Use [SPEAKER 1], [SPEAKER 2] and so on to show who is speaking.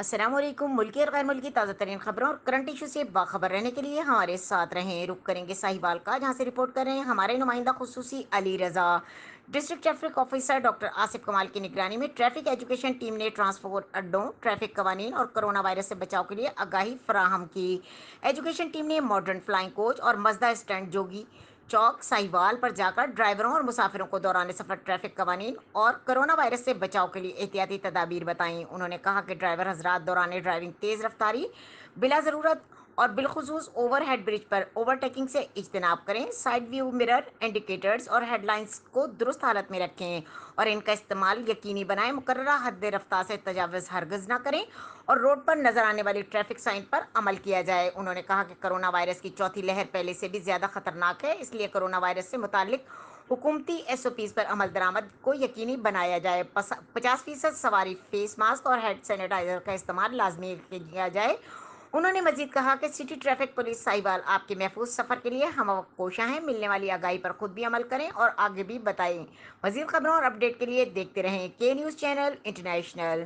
[SPEAKER 1] अस्सलाम वालेकुम। मुल्की और गैर मुल्की ताज़ा तरीन खबरों और करंट इशू से बाखबर रहने के लिए हमारे साथ रहें। रुक करेंगे साहिवाल का, जहां से रिपोर्ट कर रहे हैं हमारे नुमाइंदा खुसूसी Ali Raza. District traffic officer doctor Asif Kamal की निगरानी में ट्रैफिक एजुकेशन टीम ने ट्रांसपोर्ट अड्डों, ट्रैफिक कवानीन और कोरोना वायरस से बचाव के लिए आगाही फराहम की। एजुकेशन टीम ने मॉडर्न फ्लाइंग कोच और मजदा स्टैंड जोगी चौक साहिवाल पर जाकर ड्राइवरों और मुसाफिरों को दौरान सफर ट्रैफिक कवानीन और कोरोना वायरस से बचाव के लिए एहतियाती तदाबीर बताई। उन्होंने कहा कि ड्राइवर हजरात दौरान ड्राइविंग तेज रफ्तारी, बिला ज़रूरत और बिलखुसूस ओवरहेड ब्रिज पर ओवरटेकिंग से इज्तनाब करें। साइड व्यू मिरर, इंडिकेटर्स और हेडलाइंस को दुरुस्त हालत में रखें और इनका इस्तेमाल यकीनी बनाएं। मुकर्ररा हद रफ्तार से तजावज़ हरगज़ ना करें और रोड पर नजर आने वाली ट्रैफिक साइन पर अमल किया जाए। उन्होंने कहा कि कोरोना वायरस की चौथी लहर पहले से भी ज़्यादा खतरनाक है, इसलिए कोरोना वायरस से मुतालिक हुकूमती SOPs पर अमल दरामद को यकीनी बनाया जाए। 50% सवारी फेस मास्क और हेड सैनिटाइजर का इस्तेमाल लाजमी किया जाए। उन्होंने मजीद कहा कि सिटी ट्रैफिक पुलिस साहिवाल आपके महफूज सफ़र के लिए हम कोशा हैं। मिलने वाली आगाही पर खुद भी अमल करें और आगे भी बताएं। मजीद खबरों और अपडेट के लिए देखते रहें के न्यूज़ चैनल इंटरनेशनल।